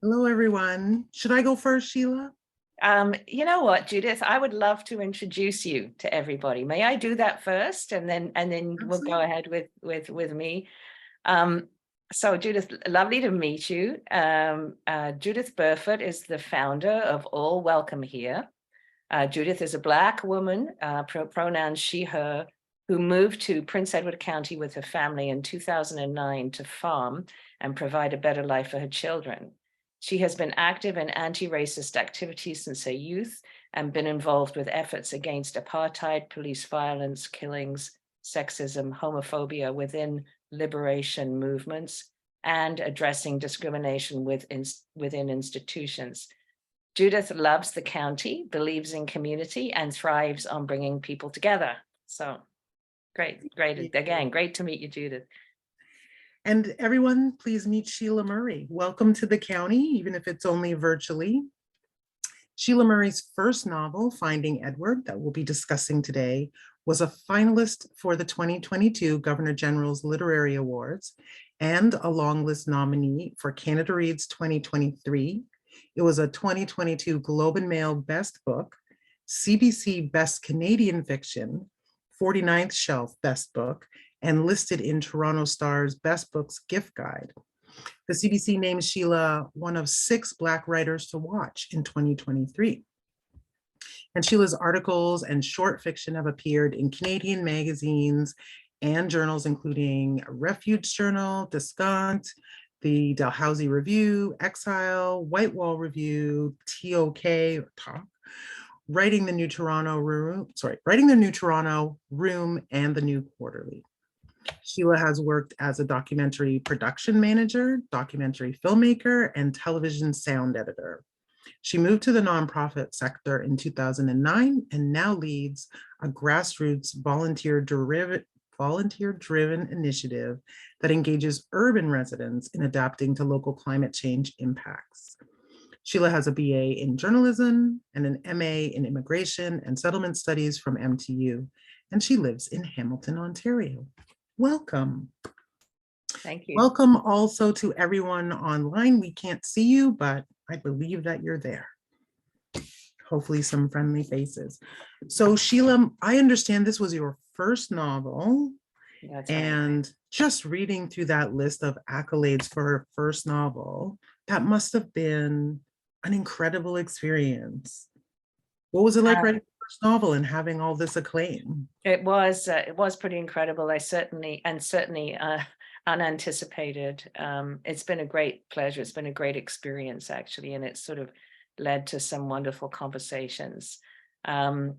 Hello, everyone. Should I go first, Sheila? You know what, Judith, I would love to introduce you to everybody. May I do that first, and then we'll go Absolutely. ahead with me. Um, so Judith, lovely to meet you. Judith Burfoot is the founder of All Welcome Here. Judith is a Black woman, pronouns she, her, who moved to Prince Edward County with her family in 2009 to farm and provide a better life for her children. She has been active in anti-racist activities since her youth and been involved with efforts against apartheid, police violence, killings, sexism, homophobia within liberation movements, and addressing discrimination within institutions. Judith loves the county, believes in community, and thrives on bringing people together. So great. Again, great to meet you, Judith. And everyone, please meet Sheila Murray. Welcome to the county, even if it's only virtually. Sheila Murray's first novel, Finding Edward, that we'll be discussing today, was a finalist for the 2022 Governor General's Literary Awards and a longlist nominee for Canada Reads 2023. It was a 2022 Globe and Mail Best Book, CBC Best Canadian Fiction, 49th Shelf Best Book, and listed in Toronto Star's Best Books gift guide. The CBC named Sheila one of 6 Black writers to watch in 2023. And Sheila's articles and short fiction have appeared in Canadian magazines and journals, including Refuge Journal, Descant, the Dalhousie Review, Exile, Whitewall Review, TOK, Writing the New Toronto Room, and the New Quarterly. Sheila has worked as a documentary production manager, documentary filmmaker, and television sound editor. She moved to the nonprofit sector in 2009 and now leads a grassroots volunteer-driven initiative that engages urban residents in adapting to local climate change impacts. Sheila has a BA in journalism and an MA in immigration and settlement studies from MTU, and she lives in Hamilton, Ontario. Welcome. Thank you. Welcome also to everyone online. We can't see you, but I believe that you're there. Hopefully some friendly faces. So Sheila, I understand this was your first novel. That's and right. Just reading through that list of accolades for her first novel, that must have been an incredible experience. What was it like writing your first novel and having all this acclaim? It was pretty incredible. I certainly unanticipated. It's been a great pleasure. It's been a great experience, actually, and it's sort of led to some wonderful conversations. Yeah,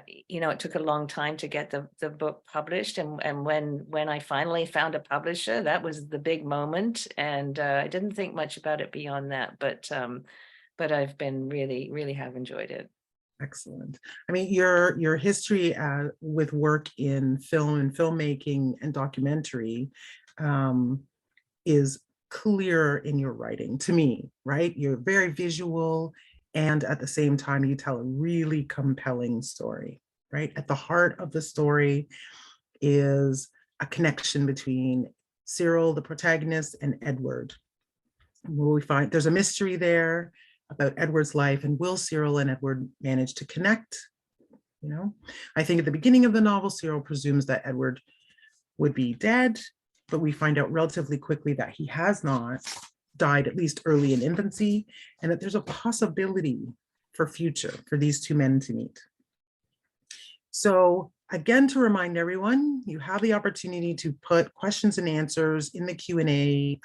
it took a long time to get the book published, and when I finally found a publisher, that was the big moment. And I didn't think much about it beyond that, but I've been really have enjoyed it. Excellent. I mean, your history with work in film and filmmaking and documentary is clear in your writing to me, right? You're very visual, and at the same time, you tell a really compelling story, right? At the heart of the story is a connection between Cyril, the protagonist, and Edward. Where we find there's a mystery there about Edward's life, and will Cyril and Edward manage to connect? I think at the beginning of the novel, Cyril presumes that Edward would be dead, but we find out relatively quickly that he has not died, at least early in infancy, and that there's a possibility for these two men to meet. So again, to remind everyone, you have the opportunity to put questions and answers in the Q&A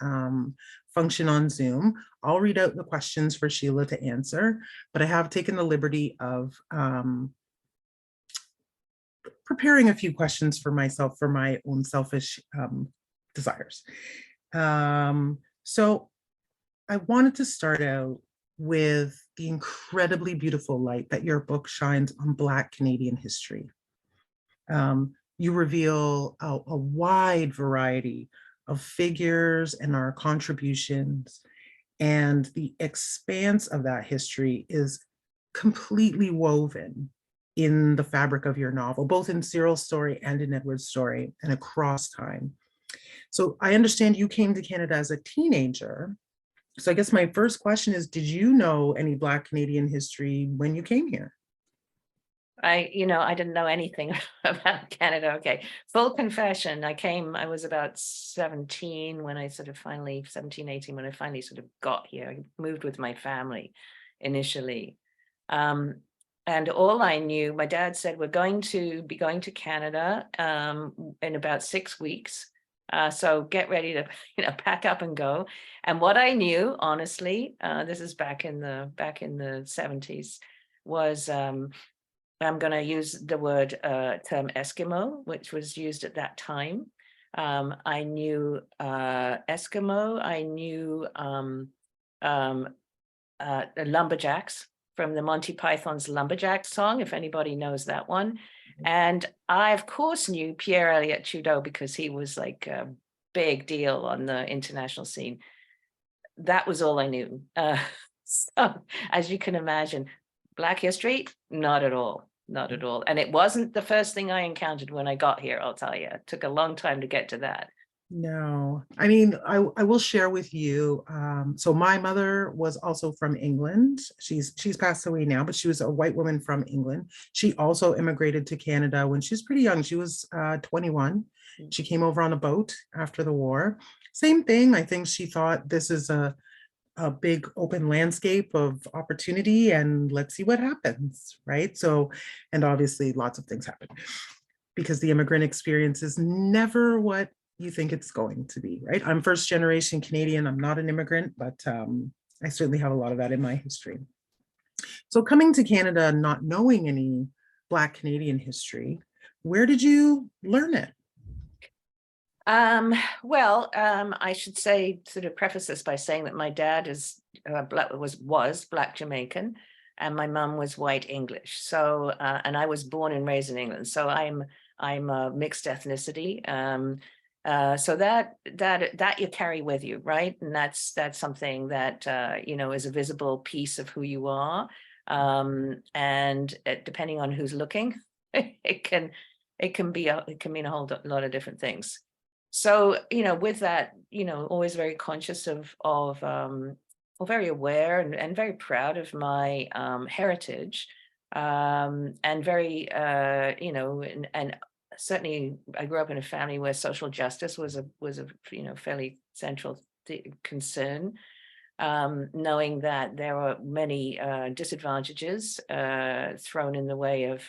function on Zoom. I'll read out the questions for Sheila to answer, but I have taken the liberty of preparing a few questions for myself for my own selfish desires. So I wanted to start out with the incredibly beautiful light that your book shines on Black Canadian history. You reveal a wide variety of figures and our contributions, and the expanse of that history is completely woven in the fabric of your novel, both in Cyril's story and in Edward's story and across time. So I understand you came to Canada as a teenager. So I guess my first question is, did you know any Black Canadian history when you came here? I didn't know anything about Canada. Okay, full confession. I was about 17 when I sort of finally, 17, 18, when I finally sort of got here. I moved with my family initially. And all I knew, my dad said, we're going to be going to Canada in about 6 weeks. So get ready to, pack up and go. And what I knew, honestly, this is back in the 70s, was I'm going to use the term Eskimo, which was used at that time. I knew Eskimo. I knew the Lumberjacks from the Monty Python's Lumberjack song, if anybody knows that one. And I, of course, knew Pierre Elliott Trudeau because he was like a big deal on the international scene. That was all I knew. So, as you can imagine, Black history, not at all. Not at all. And it wasn't the first thing I encountered when I got here, I'll tell you. It took a long time to get to that. No, I mean, I will share with you. So my mother was also from England. She's passed away now, but she was a white woman from England. She also immigrated to Canada when she was pretty young. She was 21. She came over on a boat after the war. Same thing. I think she thought this is a big open landscape of opportunity and let's see what happens, right? So, and obviously lots of things happen because the immigrant experience is never what you think it's going to be, right? I'm first generation Canadian. I'm not an immigrant, but I certainly have a lot of that in my history. So coming to Canada, not knowing any Black Canadian history, where did you learn it? Well, I should say, sort of preface this by saying that my dad was Black Jamaican, and my mum was white English. So, and I was born and raised in England. So I'm a mixed ethnicity. So that you carry with you, right? And that's something that is a visible piece of who you are. And depending on who's looking, it can mean a whole lot of different things. So, with that, always very conscious of or very aware and very proud of my heritage, and very, and certainly I grew up in a family where social justice was a fairly central concern, knowing that there are many disadvantages thrown in the way of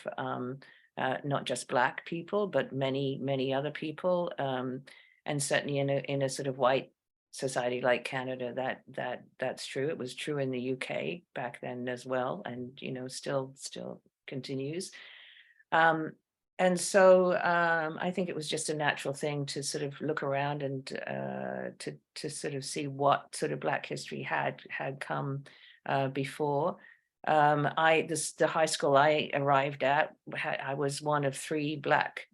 not just Black people, but many other people, and certainly in a sort of white society like Canada, that's true. It was true in the UK back then as well, and still continues. And so I think it was just a natural thing to sort of look around and to sort of see what sort of Black history had come before. The high school I arrived at, I was one of 3 Black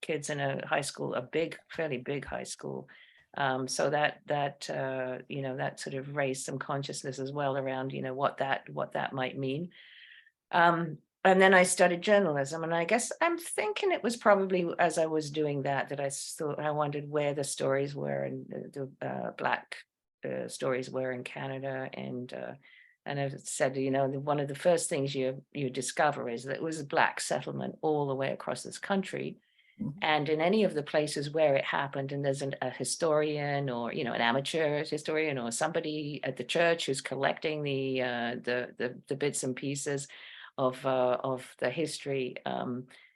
kids in a high school, fairly big high school. So that sort of raised some consciousness as well around what that might mean. And then I studied journalism, and I guess I'm thinking it was probably as I was doing that I wondered where the stories were, and the Black stories were in Canada. And as I said, one of the first things you discover is that it was a Black settlement all the way across this country. Mm-hmm. And in any of the places where it happened, and there's a historian or an amateur historian or somebody at the church who's collecting the bits and pieces of the history,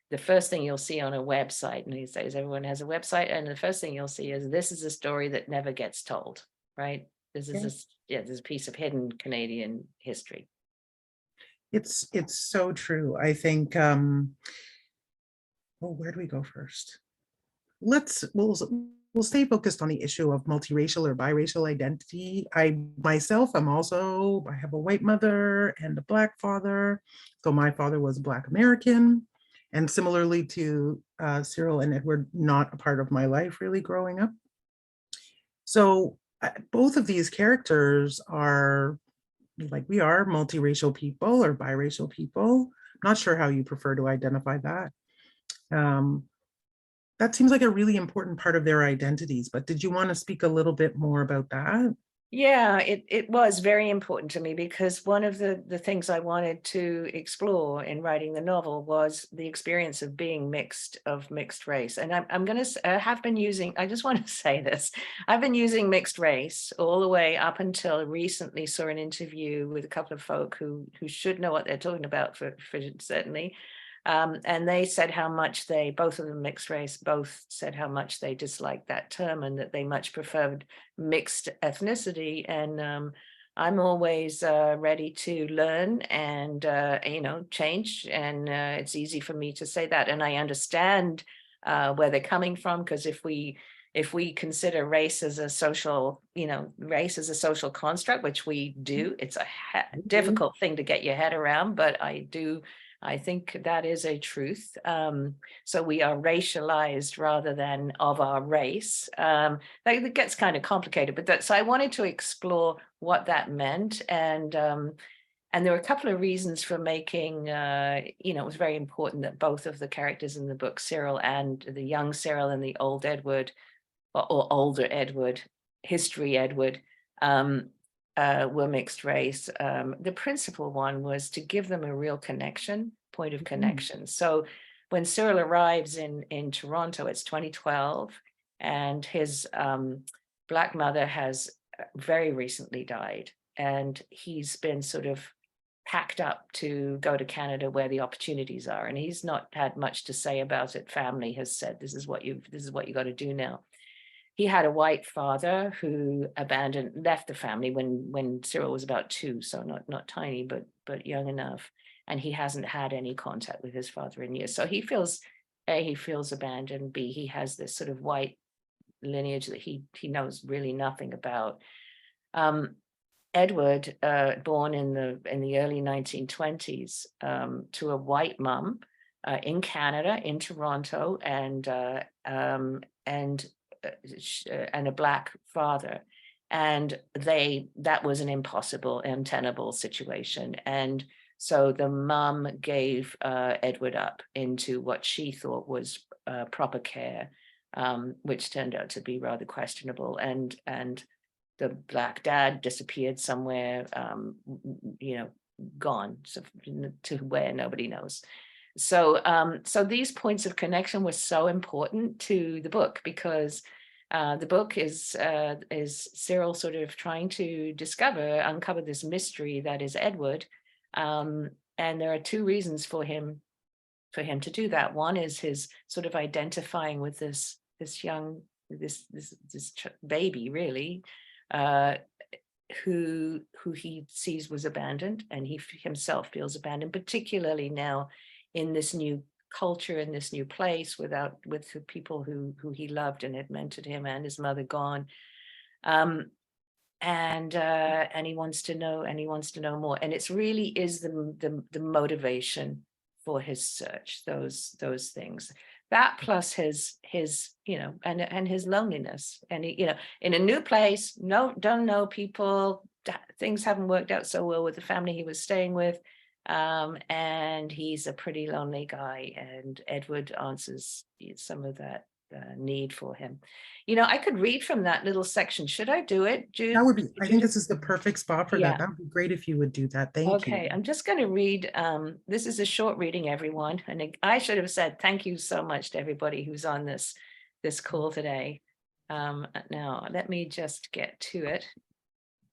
the first thing you'll see on a website, and he says everyone has a website, and the first thing you'll see is this is a story that never gets told, right? This is there's a piece of hidden Canadian history. It's so true. I think where do we go first? We'll stay focused on the issue of multiracial or biracial identity. I myself I have a white mother and a Black father. So my father was Black American, and similarly to Cyril and Edward, not a part of my life really growing up. So both of these characters are we are multiracial people or biracial people. I'm not sure how you prefer to identify that. that seems like a really important part of their identities, but did you want to speak a little bit more about that? Yeah, it was very important to me because one of the things I wanted to explore in writing the novel was the experience of being mixed race. And I'm going to have been using, I just want to say this, I've been using mixed race all the way up until recently saw an interview with a couple of folk who should know what they're talking about for certainly. And they said how much they, both of them mixed race, both said how much they disliked that term and that they much preferred mixed ethnicity. And I'm always ready to learn and, change. And it's easy for me to say that. And I understand where they're coming from, because if we consider race as a social, race as a social construct, which we do, it's a difficult thing to get your head around, but I think that is a truth. So we are racialized rather than of our race. That gets kind of complicated, but so I wanted to explore what that meant. And there were a couple of reasons for making, it was very important that both of the characters in the book, Cyril and the young Cyril and the old Edward, or older Edward, history Edward, were mixed race. The principal one was to give them a real point of connection. So when Cyril arrives in Toronto, it's 2012, and his Black mother has very recently died, and he's been sort of packed up to go to Canada where the opportunities are, and he's not had much to say about it. Family has said, this is what you got to do now. He had a white father who left the family when Cyril was about 2, so not tiny, but young enough. And he hasn't had any contact with his father in years. So he feels, A, he feels abandoned, B, he has this sort of white lineage that he knows really nothing about. Edward, born in the early 1920s to a white mom in Canada, in Toronto, and a Black father, and that was an impossible, untenable situation. And so the mom gave Edward up into what she thought was proper care, which turned out to be rather questionable. And the Black dad disappeared somewhere, gone to where nobody knows. So these points of connection were so important to the book, because the book is Cyril sort of trying to uncover this mystery that is Edward, and there are 2 reasons for him to do that. One is his sort of identifying with this baby, really, who he sees was abandoned, and he himself feels abandoned, particularly now in this new culture, in this new place, with the people who he loved and had mentored him, and his mother gone. And he wants to know more. And it's really is the motivation for his search, those things. That plus his and his loneliness, and in a new place, don't know people, things haven't worked out so well with the family he was staying with, and he's a pretty lonely guy, and Edward answers some of that need for him. I could read from that little section. Should I do it, Jude? That would be, I think this is the perfect spot for Yeah. that. That would be great if you would do that. Thank you. Okay, I'm just going to read. This is a short reading, everyone. And I should have said thank you so much to everybody who's on this call today. Now, let me just get to it.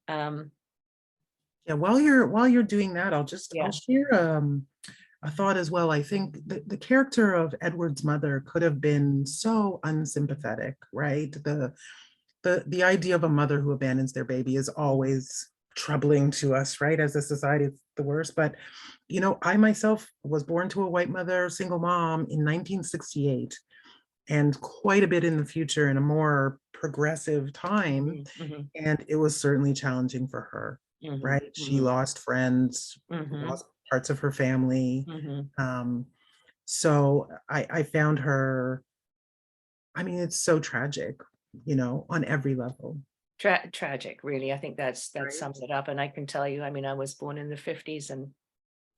Yeah, while you're doing that, I'll share a thought as well. I think the character of Edward's mother could have been so unsympathetic, right? The idea of a mother who abandons their baby is always troubling to us, right? As a society, it's the worst. But I myself was born to a white mother, single mom, in 1968, and quite a bit in the future, in a more progressive time. Mm-hmm. And it was certainly challenging for her, Mm-hmm. right? Mm-hmm. She lost friends, lost parts of her family. So I found her, I mean, it's so tragic, on every level. Tragic, really. I think that Right. sums it up. And I can tell you, I mean, I was born in the 50s, and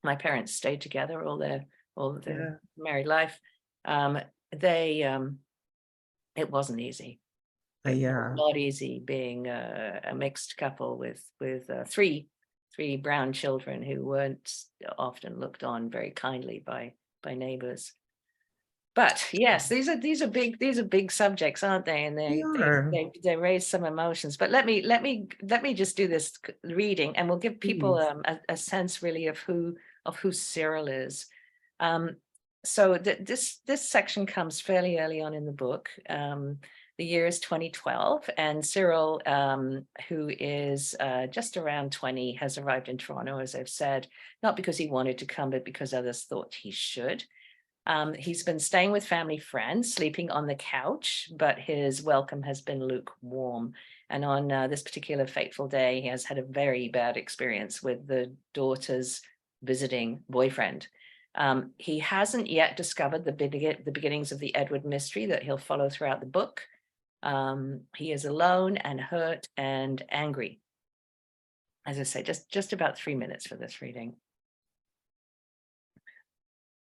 my parents stayed together all their married life. They It wasn't easy. Yeah. Not easy being a mixed couple with three brown children who weren't often looked on very kindly by neighbors. But yes, these are big subjects, aren't they? And They are. they raise some emotions. But let me just do this reading, and we'll give people Please. a sense really of who Cyril is. So this section comes fairly early on in the book. The year is 2012, and Cyril, who is just around 20, has arrived in Toronto, as I've said, not because he wanted to come, but because others thought he should. He's been staying with family friends, sleeping on the couch, but his welcome has been lukewarm. And on this particular fateful day, he has had a very bad experience with the daughter's visiting boyfriend. He hasn't yet discovered the beginnings of the Edward mystery that he'll follow throughout the book. He is alone and hurt and angry. As I say, just about 3 minutes for this reading.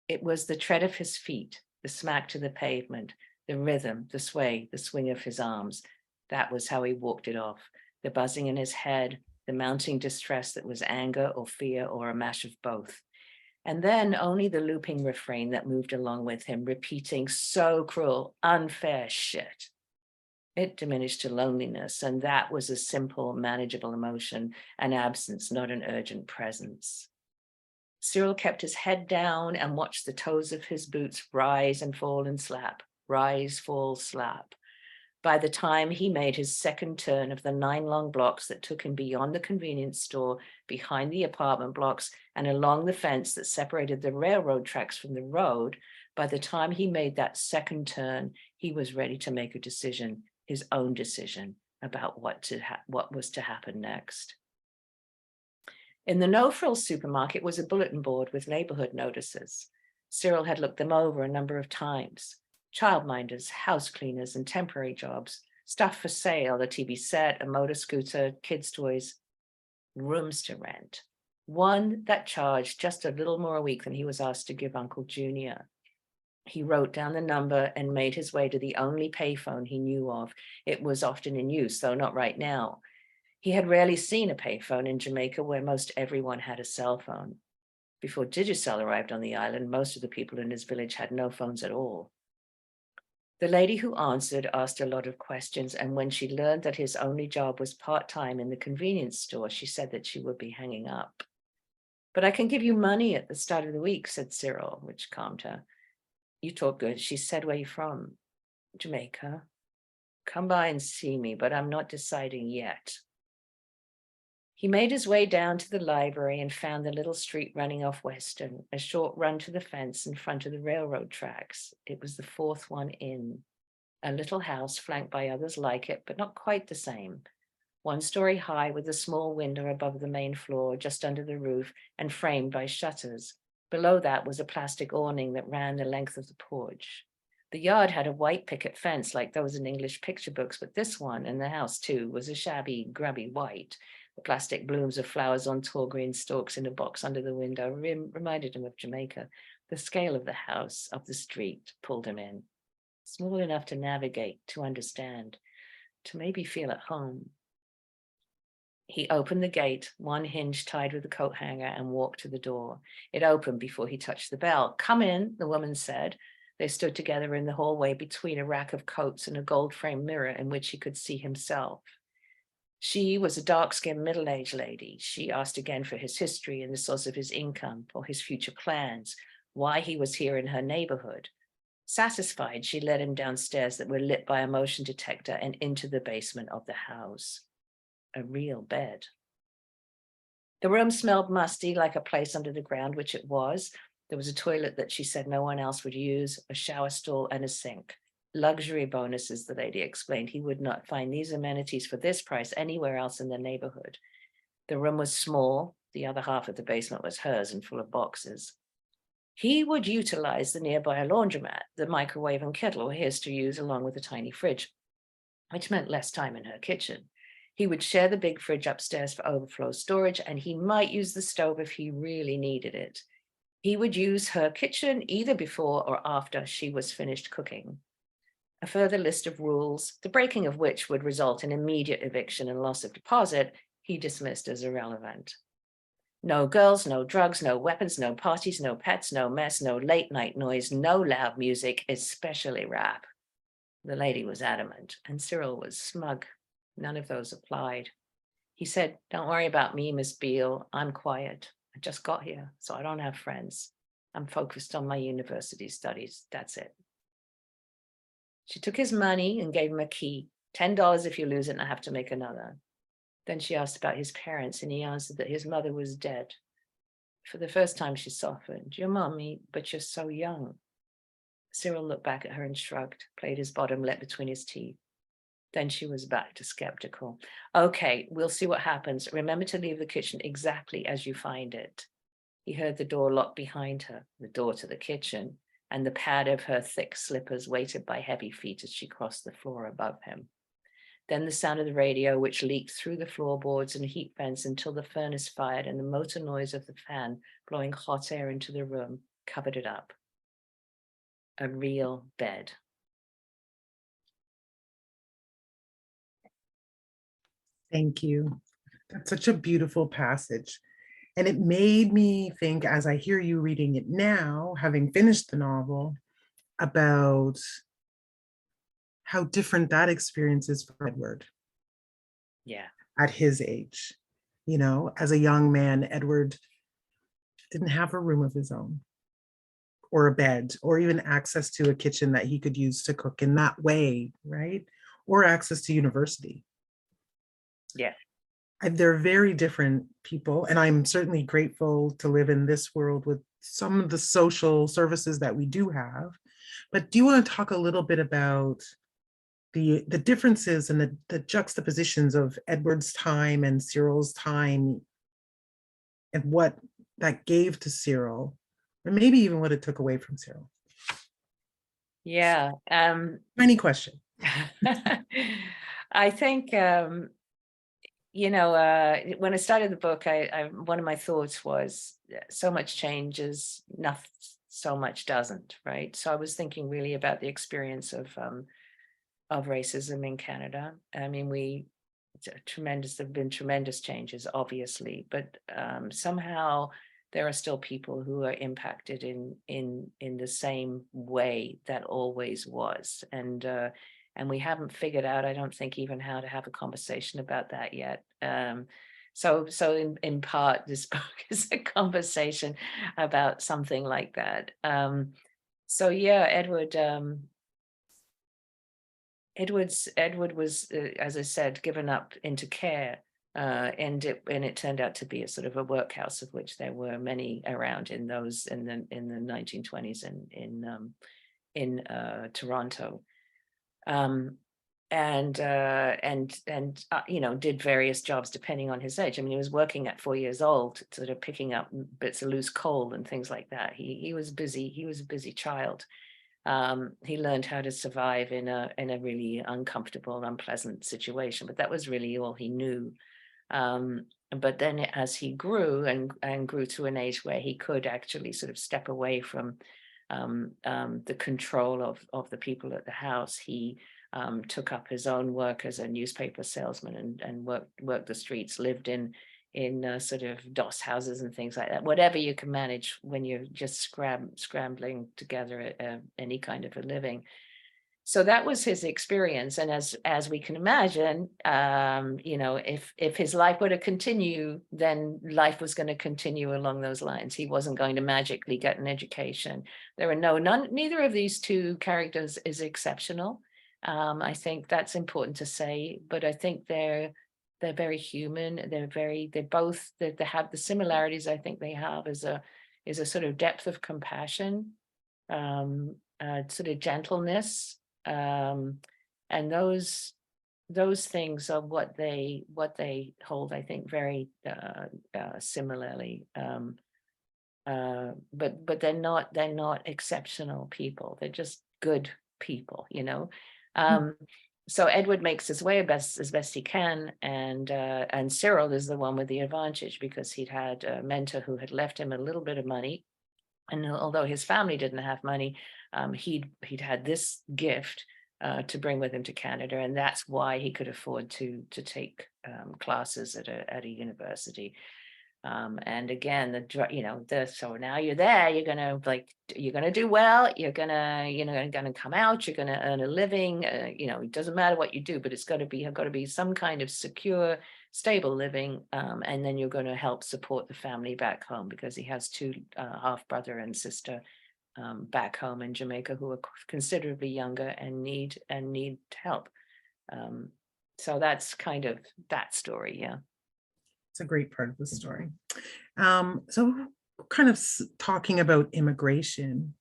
It was the tread of his feet, the smack to the pavement, the rhythm, the sway, the swing of his arms. That was how he walked it off. The buzzing in his head, the mounting distress that was anger or fear or a mash of both. And then only the looping refrain that moved along with him, repeating, so cruel, unfair shit. It diminished to loneliness, and that was a simple, manageable emotion, an absence, not an urgent presence. Cyril kept his head down and watched the toes of his boots rise and fall and slap, rise, fall, slap. By the time he made his second turn of the 9 long blocks that took him beyond the convenience store, behind the apartment blocks, and along the fence that separated the railroad tracks from the road, by the time he made that second turn, he was ready to make a decision, his own decision about what was to happen next. In the no-frills supermarket was a bulletin board with neighborhood notices. Cyril had looked them over a number of times. Childminders, house cleaners, and temporary jobs, stuff for sale, a TV set, a motor scooter, kids' toys, rooms to rent. One that charged just a little more a week than he was asked to give Uncle Junior. He wrote down the number and made his way to the only payphone he knew of. It was often in use, though not right now. He had rarely seen a payphone in Jamaica, where most everyone had a cell phone. Before Digicel arrived on the island, most of the people in his village had no phones at all. The lady who answered asked a lot of questions, and when she learned that his only job was part-time in the convenience store, she said that she would be hanging up. But I can give you money at the start of the week, said Cyril, which calmed her. You talk good. She said, where are you from? Jamaica. Come by and see me, but I'm not deciding yet. He made his way down to the library and found the little street running off Western, a short run to the fence in front of the railroad tracks. It was the 4th one in. A little house flanked by others like it, but not quite the same. 1 story high with a small window above the main floor, just under the roof, and framed by shutters. Below that was a plastic awning that ran the length of the porch. The yard had a white picket fence like those in English picture books, but this one, and the house too, was a shabby, grubby white. The plastic blooms of flowers on tall green stalks in a box under the window reminded him of Jamaica. The scale of the house, of the street, pulled him in. Small enough to navigate, to understand, to maybe feel at home. He opened the gate, one hinge tied with a coat hanger, and walked to the door. It opened before he touched the bell. Come in, the woman said. They stood together in the hallway between a rack of coats and a gold-framed mirror in which he could see himself. She was a dark-skinned middle-aged lady. She asked again for his history and the source of his income, for his future plans, why he was here in her neighborhood. Satisfied, she led him downstairs that were lit by a motion detector and into the basement of the house. A real bed. The room smelled musty, like a place under the ground, which it was. There was a toilet that she said no one else would use, a shower stall, and a sink. Luxury bonuses, the lady explained. He would not find these amenities for this price anywhere else in the neighborhood. The room was small. The other half of the basement was hers and full of boxes. He would utilize the nearby laundromat. The microwave and kettle were his to use along with a tiny fridge, which meant less time in her kitchen. He would share the big fridge upstairs for overflow storage, and he might use the stove if he really needed it. He would use her kitchen either before or after she was finished cooking. a further list of rules, the breaking of which would result in immediate eviction and loss of deposit, he dismissed as irrelevant. No girls, no drugs, no weapons, no parties, no pets, no mess, no late night noise, no loud music, especially rap. The lady was adamant, and Cyril was smug. None of those applied. He said, "Don't worry about me, Miss Beale. I'm quiet. I just got here, so I don't have friends. I'm focused on my university studies. That's it." She took his money and gave him a key. $10 if you lose it and I have to make another. Then she asked about his parents, and he answered that his mother was dead. For the first time, she softened. "Your mommy, but you're so young." Cyril looked back at her and shrugged, played his bottom lip between his teeth. Then she was back to skeptical. "Okay, we'll see what happens. Remember to leave the kitchen exactly as you find it." He heard the door lock behind her, the door to the kitchen, and the pad of her thick slippers weighted by heavy feet as she crossed the floor above him. Then the sound of the radio, which leaked through the floorboards and heat vents until the furnace fired, and the motor noise of the fan blowing hot air into the room covered it up. A real bed. Thank you. That's such a beautiful passage. And it made me think, as I hear you reading it now, having finished the novel, about how different that experience is for Edward Yeah. at his age. You know, as a young man, Edward didn't have a room of his own, or a bed, or even access to a kitchen that he could use to cook in that way, right? Or access to university. Yeah. They're very different people, and I'm certainly grateful to live in this world with some of the social services that we do have. But do you want to talk a little bit about the differences and the juxtapositions of Edward's time and Cyril's time, and what that gave to Cyril, or maybe even what it took away from Cyril? Yeah. Any question. I think when I started the book, one of my thoughts was so much changes, nothing, so much doesn't, right? So I was thinking really about the experience of racism in Canada. I mean, there've been tremendous changes, obviously, but somehow there are still people who are impacted in the same way that always was, and we haven't figured out, I don't think, even how to have a conversation about that yet. So in part, this book is a conversation about something like that. So yeah, Edward was, as I said, given up into care, and it turned out to be a sort of a workhouse, of which there were many around in the 1920s in Toronto. Did various jobs depending on his age. I mean, he was working at 4 years old, sort of picking up bits of loose coal and things like that. He was busy. He was a busy child. He learned how to survive in a really uncomfortable, unpleasant situation, but that was really all he knew. But then as he grew and grew to an age where he could actually sort of step away from the control of the people at the house, he took up his own work as a newspaper salesman and worked the streets, lived in sort of doss houses and things like that, whatever you can manage when you're just scrambling together any kind of a living. So that was his experience. And as we can imagine, if his life were to continue, then life was going to continue along those lines. He wasn't going to magically get an education. There are neither of these two characters is exceptional. I think that's important to say, but I think they're very human. They have the similarities I think they have is a sort of depth of compassion, sort of gentleness, and those things are what they hold, I think, very similarly. But they're not exceptional people. They're just good people, you know. So Edward makes his way as best he can, and Cyril is the one with the advantage because he'd had a mentor who had left him a little bit of money, and although his family didn't have money, he'd had this gift to bring with him to Canada, and that's why he could afford to take classes at a university. And again, so now you're there, you're gonna do well, you're gonna come out, you're gonna earn a living. It doesn't matter what you do, but it's got to be some kind of secure, stable living. And then you're going to help support the family back home, because he has two half brother and sister back home in Jamaica who are considerably younger and need help. So that's kind of that story. Yeah. It's a great part of the story. So kind of talking about immigration.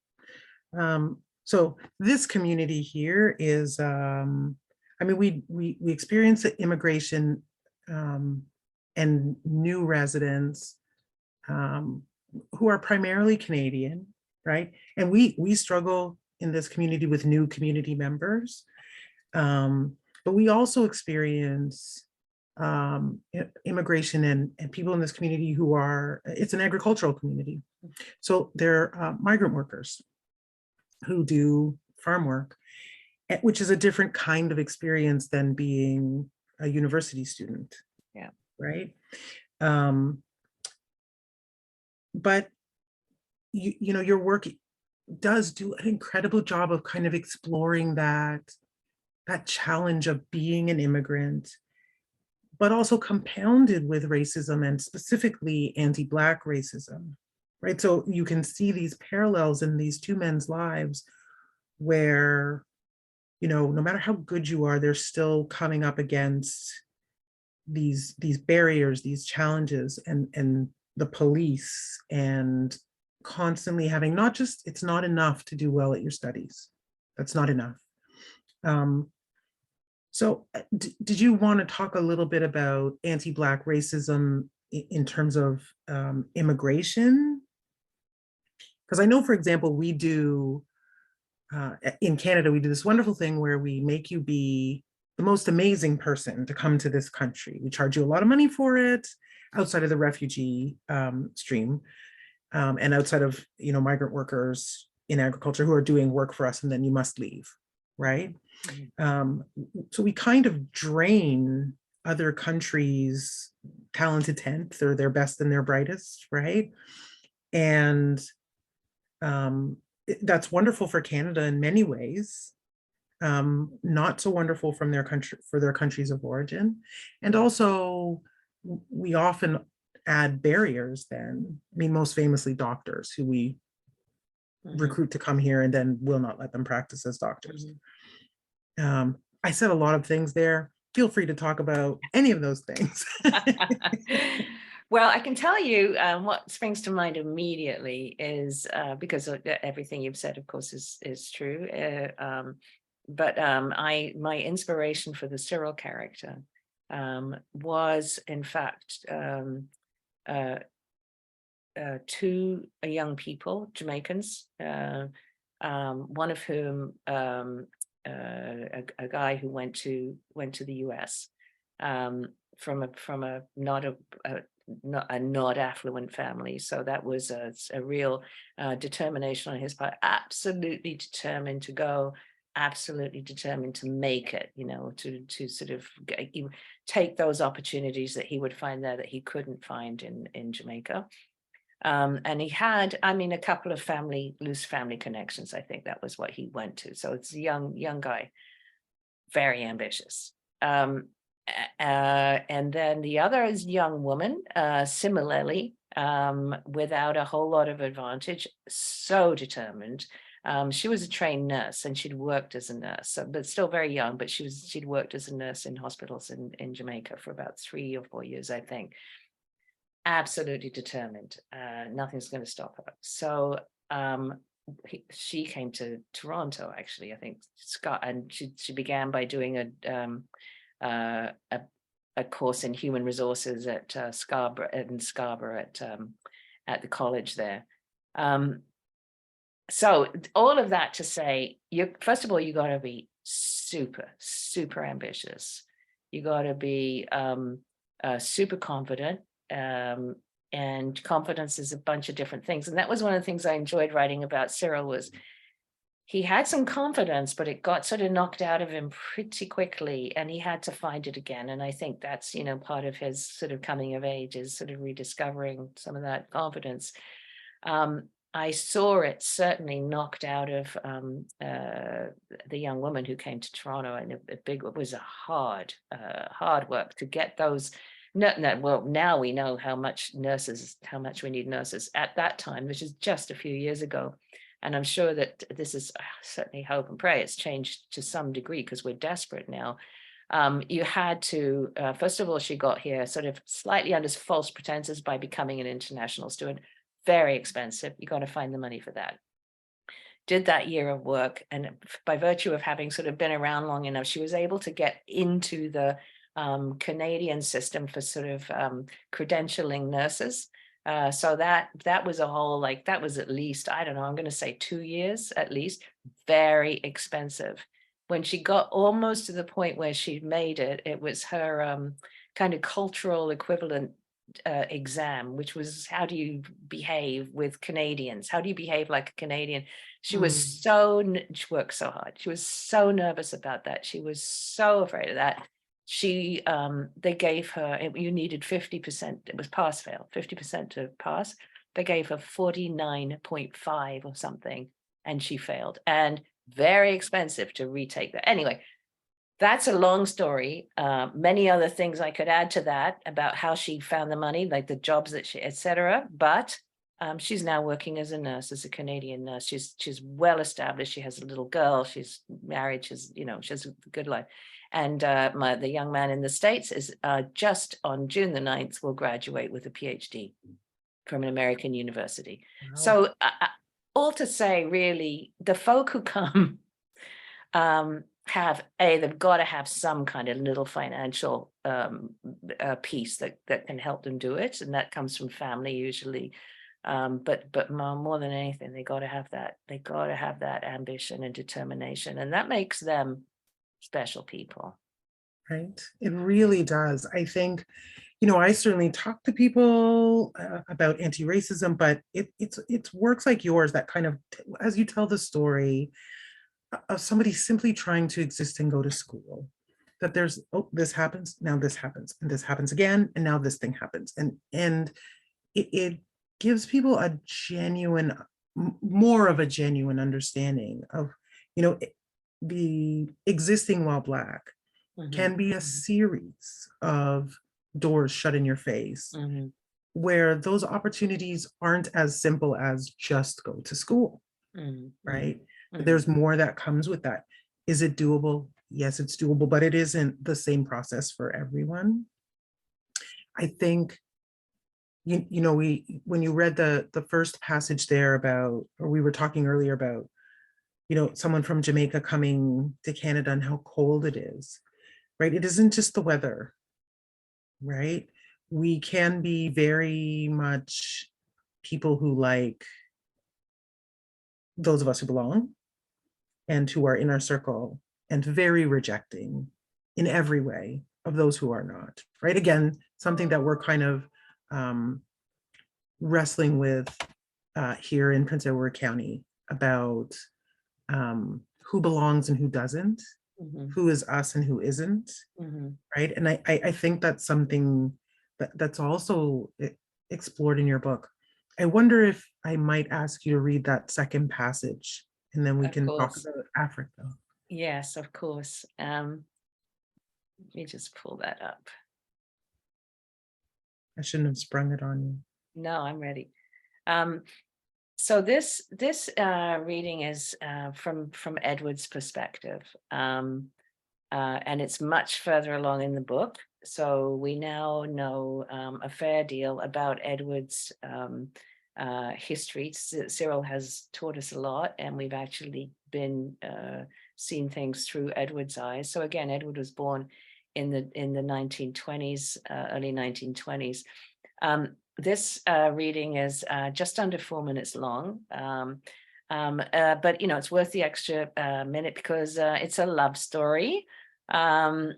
So this community here is, we experience immigration and new residents who are primarily Canadian, right? And we struggle in this community with new community members, but we also experience immigration and people in this community who are, it's an agricultural community. So they're migrant workers who do farm work, which is a different kind of experience than being a university student. Yeah. Right. But your work does do an incredible job of kind of exploring that challenge of being an immigrant, but also compounded with racism, and specifically anti-Black racism, right? So you can see these parallels in these two men's lives where, no matter how good you are, they're still coming up against these barriers, these challenges, and the police, and constantly having it's not enough to do well at your studies. That's not enough. So did you want to talk a little bit about anti-Black racism in terms of immigration? Because I know, for example, we do, in Canada, we do this wonderful thing where we make you be the most amazing person to come to this country. We charge you a lot of money for it, outside of the refugee stream, and outside of, migrant workers in agriculture who are doing work for us, and then you must leave, right? So we kind of drain other countries' talented tenth, or their best and their brightest, right? And that's wonderful for Canada in many ways, not so wonderful for their countries of origin. And also, we often add barriers then. Most famously doctors, who we recruit to come here and then will not let them practice as doctors. I said a lot of things there. Feel free to talk about any of those things. Well, I can tell you what springs to mind immediately is, because everything you've said, of course, is true. But my inspiration for the Cyril character was, in fact, two young people, Jamaicans, one of whom a guy who went to the US from a not affluent family. So that was a real determination on his part. Absolutely determined to go. Absolutely determined to make it. To sort of take those opportunities that he would find there that he couldn't find in Jamaica. And he had, a couple of loose family connections. I think that was what he went to. So it's a young guy, very ambitious. And then the other is young woman, similarly, without a whole lot of advantage, so determined. She was a trained nurse, and she'd worked as a nurse, but still very young, but she'd worked as a nurse in hospitals in Jamaica for about 3 or 4 years, I think. Absolutely determined. Nothing's going to stop her. So she came to Toronto, actually, I think, Scott, and she began by doing a course in human resources at Scarborough at the college there. So all of that to say, first of all, you got to be super, super ambitious. You got to be super confident. And confidence is a bunch of different things. And that was one of the things I enjoyed writing about Cyril, was he had some confidence, but it got sort of knocked out of him pretty quickly, and he had to find it again. And I think that's, you know, part of his sort of coming of age is sort of rediscovering some of that confidence. I saw it certainly knocked out of the young woman who came to Toronto, and it was a hard work to get those. No, well, now we know how much we need nurses at that time, which is just a few years ago. And I'm sure that this is certainly hope and pray it's changed to some degree because we're desperate now. You had to, first of all, she got here sort of slightly under false pretenses by becoming an international student. Very expensive. You got to find the money for that. Did that year of work, and by virtue of having sort of been around long enough, she was able to get into the Canadian system for sort of credentialing nurses. So that was a whole, like, that was at least, I don't know, I'm going to say 2 years at least, very expensive. When she got almost to the point where she made it, it was her kind of cultural equivalent exam, which was, how do you behave with Canadians? How do you behave like a Canadian? She was she worked so hard. She was so nervous about that. She was so afraid of that. They gave her, you needed 50%, it was pass fail, 50% to pass. They gave her 49.5 or something, and she failed, and very expensive to retake that. Anyway, that's a long story. Many other things I could add to that about how she found the money, like the jobs that she, etc. But she's now working as a nurse, as a Canadian nurse. She's well established. She has a little girl. She's married. She has a good life. And the young man in the States is just on June the 9th will graduate with a PhD from an American university. Wow. So all to say, really, the folk who come they've got to have some kind of little financial piece that can help them do it, and that comes from family usually. But more than anything, they got to have that. They got to have that ambition and determination, and that makes them special people. Right. It really does. I think, I certainly talk to people about anti-racism, but it's works like yours that kind of, as you tell the story of somebody simply trying to exist and go to school, that there's, oh, this happens, now this happens, and this happens again, and now this thing happens. And it gives people a genuine, more of a genuine understanding of, the existing while Black can be a series of doors shut in your face, where those opportunities aren't as simple as just go to school, right? There's more that comes with that. Is it doable? Yes, it's doable, but it isn't the same process for everyone. I think, when you read the first passage there about, or we were talking earlier about, someone from Jamaica coming to Canada and how cold it is, right? It isn't just the weather, right? We can be very much people who like those of us who belong and who are in our circle, and very rejecting in every way of those who are not, right? Again, something that we're kind of wrestling with here in Prince Edward County about who belongs and who doesn't, who is us and who isn't, right? And I think that's something that's also explored in your book. I wonder if I might ask you to read that second passage, and then we can talk about Africa. Yes, of course. Let me just pull that up. I shouldn't have sprung it on you. No, I'm ready. So this reading is from Edward's perspective, and it's much further along in the book. So we now know a fair deal about Edward's history. Cyril has taught us a lot, and we've actually been seen things through Edward's eyes. So again, Edward was born in the 1920s, early 1920s. This reading is just under 4 minutes long, but it's worth the extra minute because it's a love story. Edward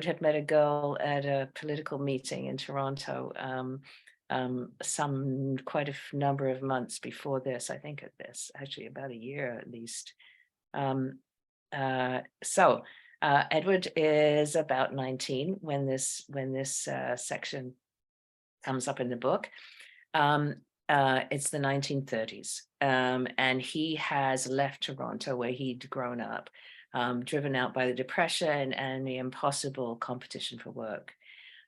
had met a girl at a political meeting in Toronto, quite a number of months before this. I think at this, actually about a year at least. Edward is about 19 when this section comes up in the book. It's the 1930s, and he has left Toronto where he'd grown up, driven out by the Depression and the impossible competition for work.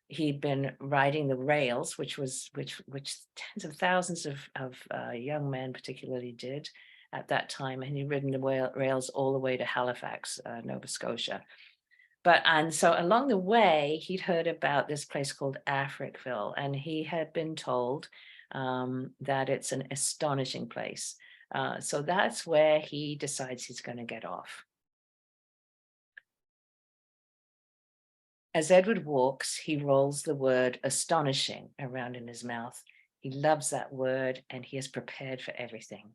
He'd been riding the rails, which tens of thousands of young men particularly did at that time, and he'd ridden the rails all the way to Halifax, Nova Scotia. And so along the way, he'd heard about this place called Africville, and he had been told that it's an astonishing place. So that's where he decides he's going to get off. As Edward walks, he rolls the word astonishing around in his mouth. He loves that word, and he is prepared for everything.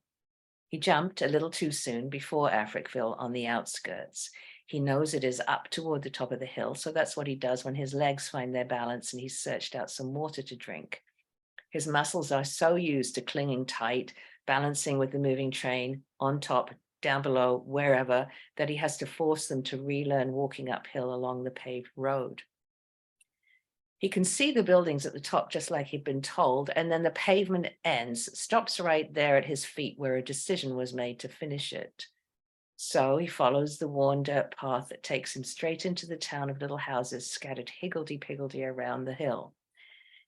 He jumped a little too soon before Africville on the outskirts. He knows it is up toward the top of the hill, so that's what he does when his legs find their balance and he's searched out some water to drink. His muscles are so used to clinging tight, balancing with the moving train, on top, down below, wherever, that he has to force them to relearn walking uphill along the paved road. He can see the buildings at the top just like he'd been told, and then the pavement ends, stops right there at his feet where a decision was made to finish it. So he follows the worn dirt path that takes him straight into the town of little houses scattered higgledy-piggledy around the hill.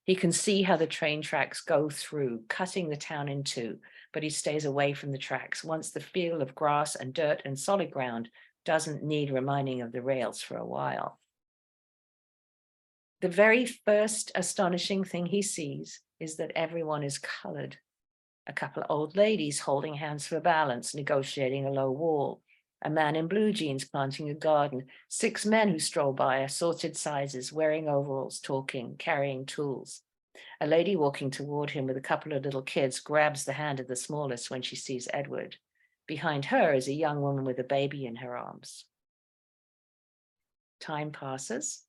He can see how the train tracks go through, cutting the town in two, but he stays away from the tracks once the field of grass and dirt and solid ground doesn't need reminding of the rails for a while. The very first astonishing thing he sees is that everyone is colored. A couple of old ladies holding hands for balance, negotiating a low wall. A man in blue jeans planting a garden. 6 men who stroll by, assorted sizes, wearing overalls, talking, carrying tools. A lady walking toward him with a couple of little kids grabs the hand of the smallest when she sees Edward. Behind her is a young woman with a baby in her arms. Time passes.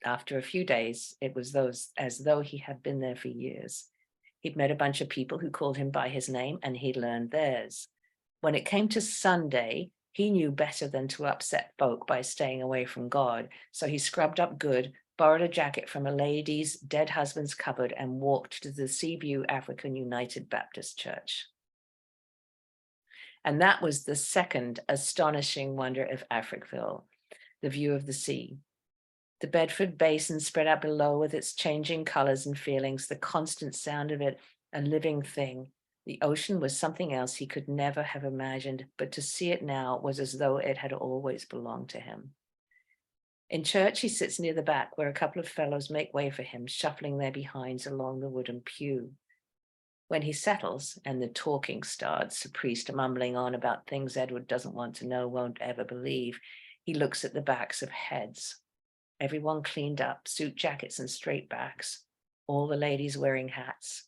After a few days, it was as though he had been there for years. He'd met a bunch of people who called him by his name, and he'd learned theirs. When it came to Sunday, he knew better than to upset folk by staying away from God. So he scrubbed up good, borrowed a jacket from a lady's dead husband's cupboard, and walked to the Seaview African United Baptist Church. And that was the second astonishing wonder of Africville, the view of the sea. The Bedford Basin spread out below with its changing colors and feelings, the constant sound of it, a living thing. The ocean was something else he could never have imagined, but to see it now was as though it had always belonged to him. In church, he sits near the back where a couple of fellows make way for him, shuffling their behinds along the wooden pew. When he settles and the talking starts, the priest mumbling on about things Edward doesn't want to know, won't ever believe, he looks at the backs of heads. Everyone cleaned up, suit jackets and straight backs, all the ladies wearing hats.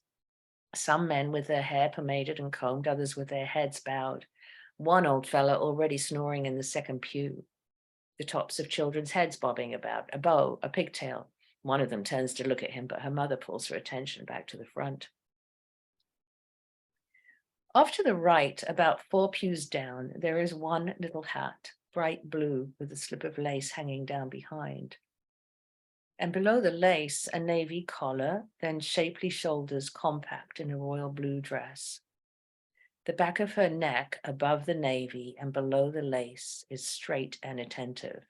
Some men with their hair pomaded and combed, others with their heads bowed. One old fellow already snoring in the second pew. The tops of children's heads bobbing about, a bow, a pigtail. One of them turns to look at him, but her mother pulls her attention back to the front. Off to the right, about 4 pews down, there is one little hat, bright blue with a slip of lace hanging down behind. And below the lace, a navy collar, then shapely shoulders compact in a royal blue dress. The back of her neck above the navy and below the lace is straight and attentive.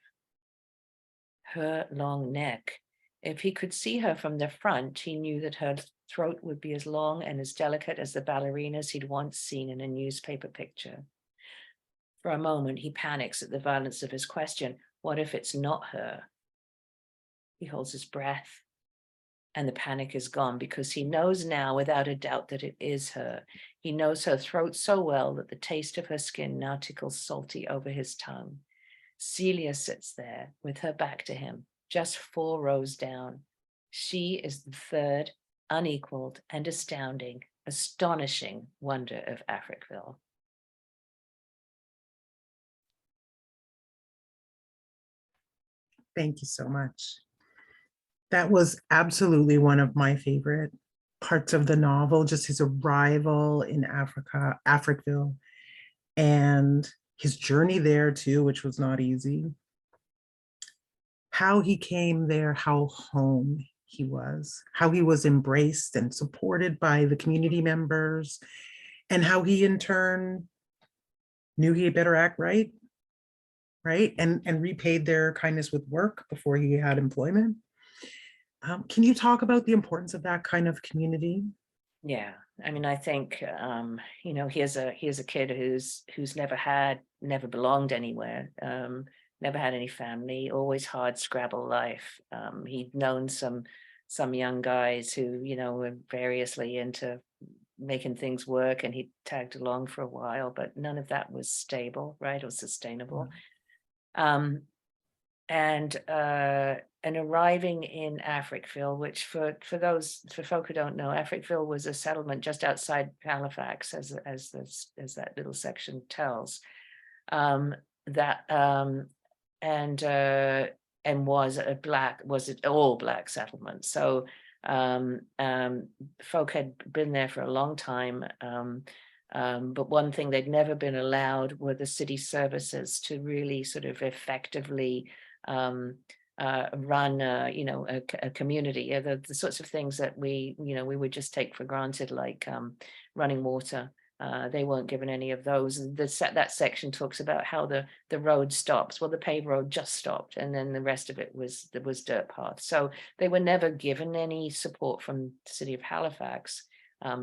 Her long neck. If he could see her from the front, he knew that her throat would be as long and as delicate as the ballerinas he'd once seen in a newspaper picture. For a moment, he panics at the violence of his question. What if it's not her? He holds his breath, and the panic is gone because he knows now without a doubt that it is her. He knows her throat so well that the taste of her skin now tickles salty over his tongue. Celia sits there with her back to him, just 4 rows down. She is the third, unequaled and astounding, astonishing wonder of Africville. Thank you so much. That was absolutely one of my favorite parts of the novel, just his arrival in Africville, and his journey there too, which was not easy. How he came there, how home he was, how he was embraced and supported by the community members, and how he in turn knew he had better act right, and repaid their kindness with work before he had employment. Can you talk about the importance of that kind of community? Yeah, I mean, I think you know, here's a kid who's never belonged anywhere, never had any family, always hard scrabble life. He'd known some young guys who, you know, were variously into making things work, and he tagged along for a while, but none of that was stable, right, or sustainable. Um, and arriving in Africville, which for folk who don't know, Africville was a settlement just outside Halifax, as that little section tells, that and was an all black settlement. So folk had been there for a long time. But one thing they'd never been allowed were the city services to really sort of effectively run, you know, a community, the sorts of things that we would just take for granted, like running water. They weren't given any of those. That section talks about how the road stops. Well, the paved road just stopped, and then the rest of it was dirt path. So they were never given any support from the city of Halifax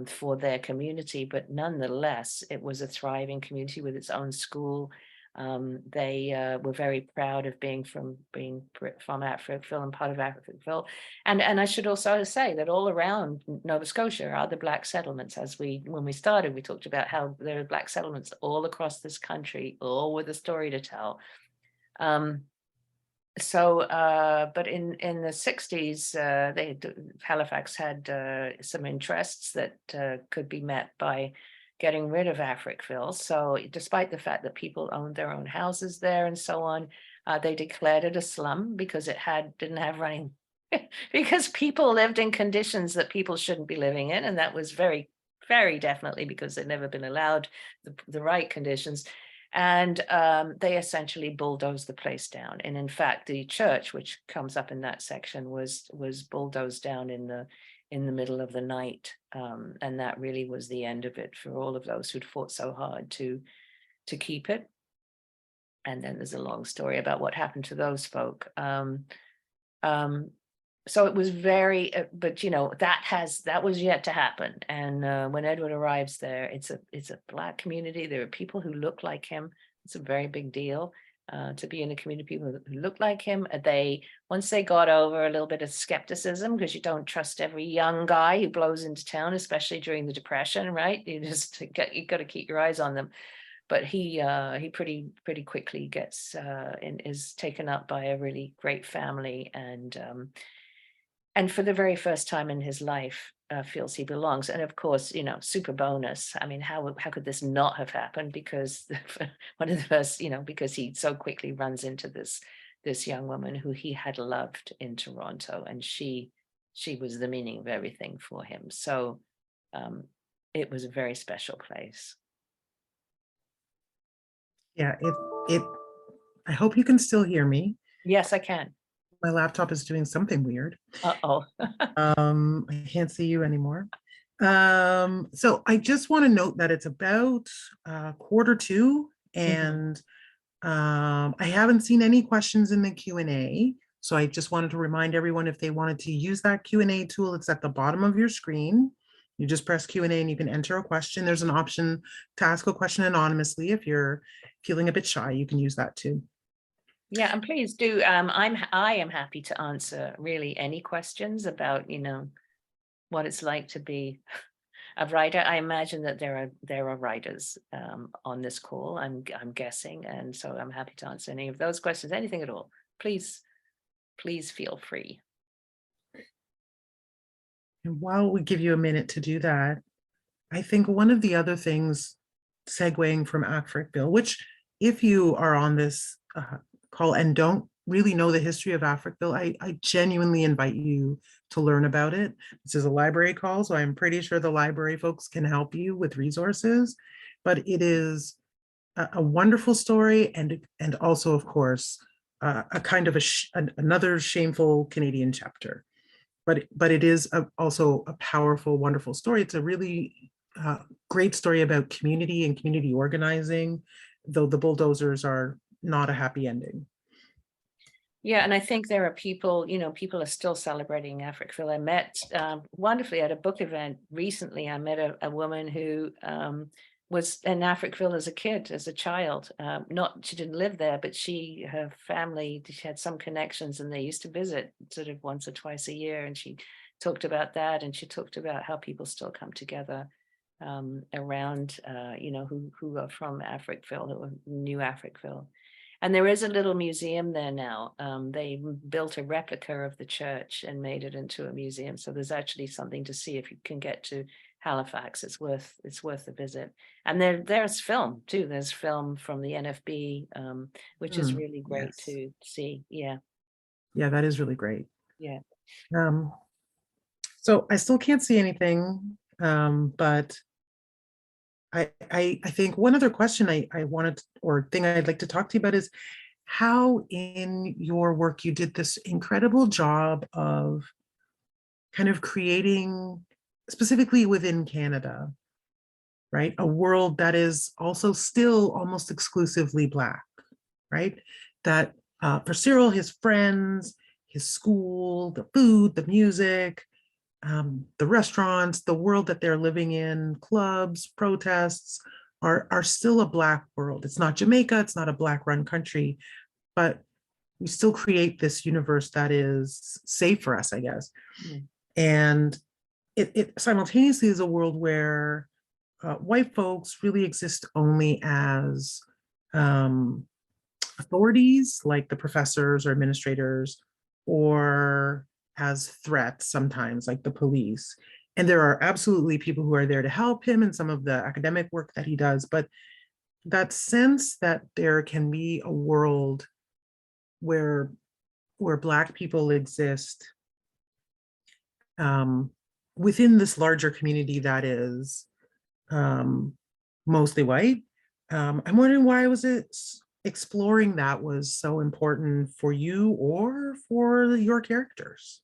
for their community, but nonetheless, it was a thriving community with its own school. They were very proud of being from Africville and part of Africville. And I should also say that all around Nova Scotia are the black settlements. When we started, we talked about how there are black settlements all across this country, all with a story to tell. But in the 60s, Halifax had some interests that could be met by getting rid of Africville. So despite the fact that people owned their own houses there and so on, they declared it a slum because it didn't have running, because people lived in conditions that people shouldn't be living in. And that was very, very definitely because they'd never been allowed the right conditions. And they essentially bulldozed the place down. And in fact, the church, which comes up in that section, was bulldozed down in the middle of the night. And that really was the end of it for all of those who'd fought so hard to keep it. And then there's a long story about what happened to those folk. So it was very, but you know, that was yet to happen. And when Edward arrives there, it's a black community. There are people who look like him. It's a very big deal to be in a community of people who look like him. Once they got over a little bit of skepticism, because you don't trust every young guy who blows into town, especially during the Depression, right? You got to keep your eyes on them. But he pretty quickly gets is taken up by a really great family, and for the very first time in his life feels he belongs. And of course, you know, super bonus. I mean, how could this not have happened? Because one of the first, you know, because he so quickly runs into this young woman who he had loved in Toronto, and she was the meaning of everything for him. So it was a very special place. Yeah, I hope you can still hear me. Yes, I can. My laptop is doing something weird. Uh-oh. I can't see you anymore. So I just want to note that it's about 1:45, and I haven't seen any questions in the Q&A. So I just wanted to remind everyone, if they wanted to use that Q&A tool, it's at the bottom of your screen. You just press Q&A and you can enter a question. There's an option to ask a question anonymously. If you're feeling a bit shy, you can use that too. Yeah, and please do. I am happy to answer really any questions about, you know, what it's like to be a writer. I imagine that there are writers on this call. I'm guessing, and so I'm happy to answer any of those questions, anything at all. Please feel free. And while we give you a minute to do that, I think one of the other things, segueing from Africville, which if you are on this call and don't really know the history of Africville, I genuinely invite you to learn about it. This is a library call, so I'm pretty sure the library folks can help you with resources, but it is a wonderful story, and also, of course, a kind of another shameful Canadian chapter. But it is also a powerful, wonderful story. It's a really great story about community and community organizing, though the bulldozers are not a happy ending. Yeah, and I think there are people, people are still celebrating Africville. I met wonderfully at a book event recently. I met a woman who was in Africville as a kid, as a child. She didn't live there, but her family, she had some connections, and they used to visit sort of once or twice a year. And she talked about that, and she talked about how people still come together around, who are from Africville, who are New Africville. And there is a little museum there now. They built a replica of the church and made it into a museum. So there's actually something to see if you can get to Halifax. It's worth a visit. And there's film too. There's film from the NFB, which is really great Yes. to see. Yeah. Yeah, that is really great. Yeah. So I still can't see anything, but I think one other question I wanted, or thing I'd like to talk to you about, is how in your work you did this incredible job of kind of creating, specifically within Canada, right, a world that is also still almost exclusively Black, right? That for Cyril, his friends, his school, the food, the music, the restaurants, the world that they're living in, clubs, protests, are still a Black world. It's not Jamaica, it's not a Black run country, but we still create this universe that is safe for us, I guess. Mm. And it simultaneously is a world where white folks really exist only as authorities, like the professors or administrators, or as threats sometimes, like the police. And there are absolutely people who are there to help him in some of the academic work that he does, but that sense that there can be a world where Black people exist within this larger community that is mostly white. I'm wondering, why was it exploring that was so important for you or for your characters?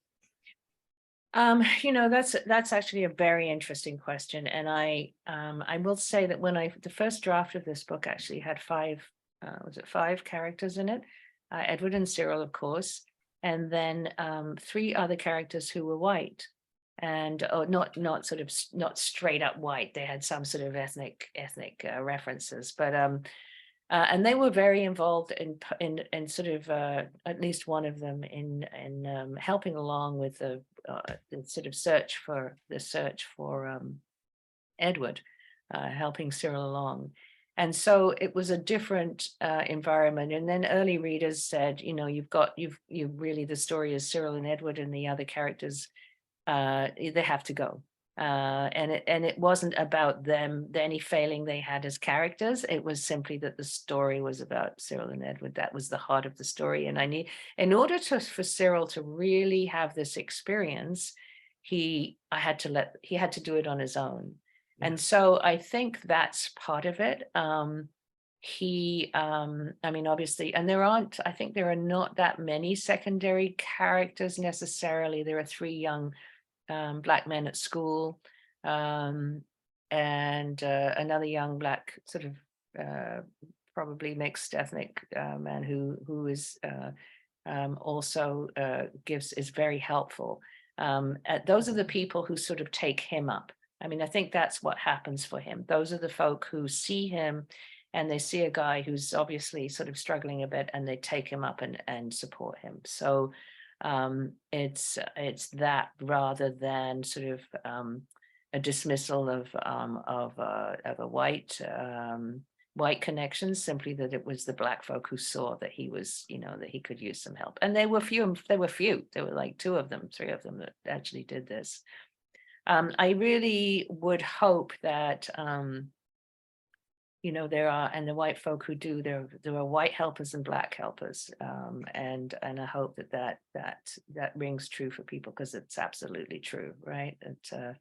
That's actually a very interesting question. And I will say that when the first draft of this book actually had five characters in it, Edward and Cyril, of course, and then three other characters who were white, and not straight up white. They had some sort of ethnic references, but and they were very involved in sort of at least one of them in helping along with the sort of search for Edward, helping Cyril along. And so it was a different environment. And then early readers said, you really, the story is Cyril and Edward, and the other characters, they have to go. And it wasn't about them, any failing they had as characters. It was simply that the story was about Cyril and Edward. That was the heart of the story. And in order for Cyril to really have this experience, he had to do it on his own. Yeah. And so I think that's part of it. Obviously, and I think there are not that many secondary characters necessarily. There are three young Black men at school, and another young Black sort of probably mixed ethnic man who is also is very helpful. Those are the people who sort of take him up. I mean, I think that's what happens for him. Those are the folk who see him and they see a guy who's obviously sort of struggling a bit, and they take him up and support him. So it's that, rather than sort of a dismissal of a white connections, simply that it was the Black folk who saw that he was, that he could use some help. And there were few. There were like three of them that actually did this. I really would hope that there are, and the white folk who do, there are white helpers and black helpers. And I hope that rings true for people, because it's absolutely true, right? That,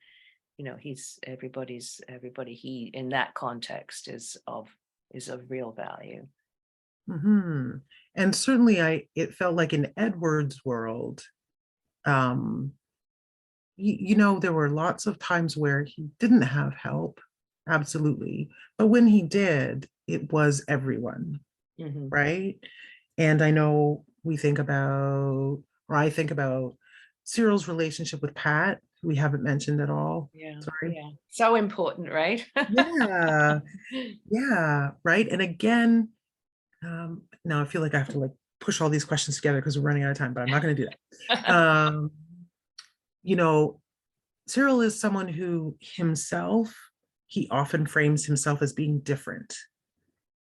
he's everybody he, in that context, is of real value. Mhm. And certainly it felt like in Edward's world, there were lots of times where he didn't have help, absolutely. But when he did, it was everyone, Mhm. right? And I know we think about, or I think about Cyril's relationship with Pat, who we haven't mentioned at all. Yeah, Sorry. yeah. So important, right? Yeah, yeah, right. And again, now I feel like I have to like push all these questions together because we're running out of time, but I'm not going to do that. You know, Cyril is someone who himself, he often frames himself as being different,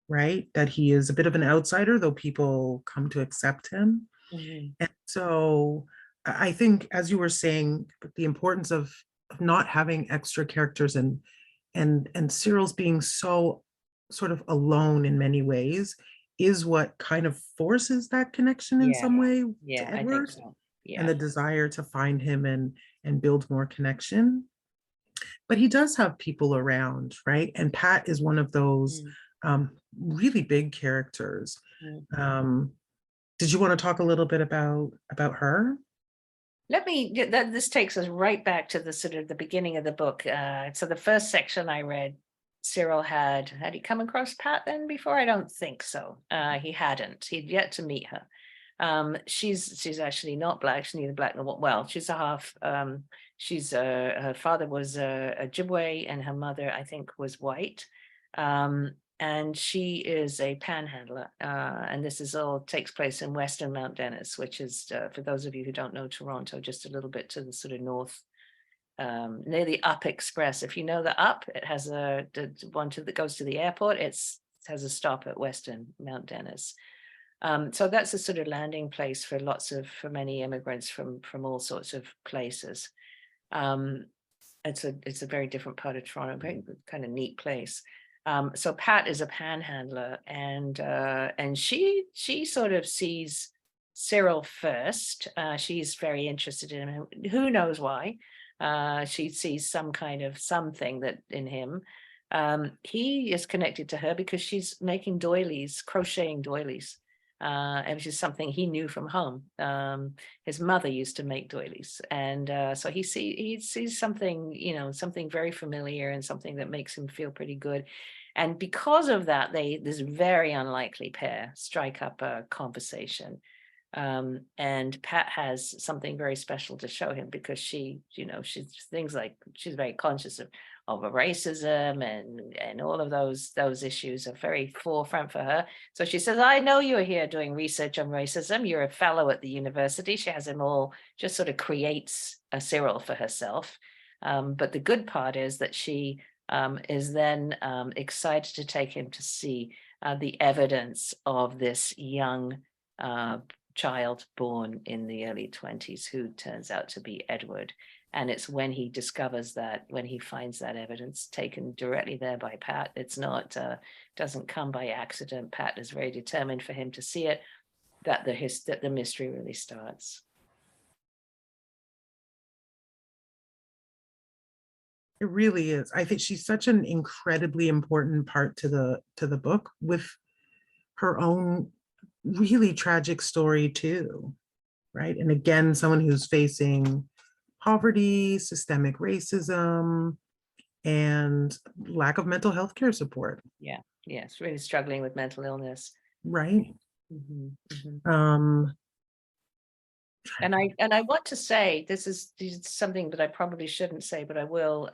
right? That he is a bit of an outsider, though people come to accept him. Mhm. And so I think, as you were saying, the importance of not having extra characters and Cyril's being so sort of alone in many ways is what kind of forces that connection in Yeah, some way yeah, to I think Edward, so. and Yeah. the desire to find him and build more connection. But he does have people around, right? And Pat is one of those really big characters. Mm. Um, did you want to talk a little bit about her? This takes us right back to the sort of the beginning of the book. So the first section I read, Cyril had he come across Pat then before? I don't think so. He hadn't. He'd yet to meet her. She's actually not black. She's neither black nor white. Well, she's a half. She's her father was a Ojibwe and her mother, I think, was white. And she is a panhandler, and this is all takes place in Western Mount Dennis, which is, for those of you who don't know Toronto, just a little bit to the sort of north, near the Up Express. If you know the Up, it has the one that goes to the airport. It has a stop at Western Mount Dennis. So that's a sort of landing place for many immigrants from all sorts of places. It's a very different part of Toronto, very kind of neat place. So Pat is a panhandler, and she sort of sees Cyril first. She's very interested in him. Who knows why? She sees some kind of something that in him. He is connected to her because she's making doilies, crocheting doilies. Which is something he knew from home. His mother used to make doilies, and so he sees something, something very familiar and something that makes him feel pretty good. And because of that, this very unlikely pair strike up a conversation. And Pat has something very special to show him because she's things like she's very conscious of racism and all of those issues are very forefront for her. So she says, I know you're here doing research on racism. You're a fellow at the university. She has him all, just sort of creates a Cyril for herself. But the good part is that she is then excited to take him to see the evidence of this young child born in the early 20s who turns out to be Edward. And it's when he discovers that, when he finds that evidence taken directly there by Pat, it's not, doesn't come by accident. Pat is very determined for him to see it, that the mystery really starts. It really is. I think she's such an incredibly important part to the book, with her own really tragic story too, right? And again, someone who's facing poverty, systemic racism, and lack of mental health care support. Yeah, it's really struggling with mental illness. Right. Mm-hmm, mm-hmm. Um, And I want to say, this is something that I probably shouldn't say, but I will,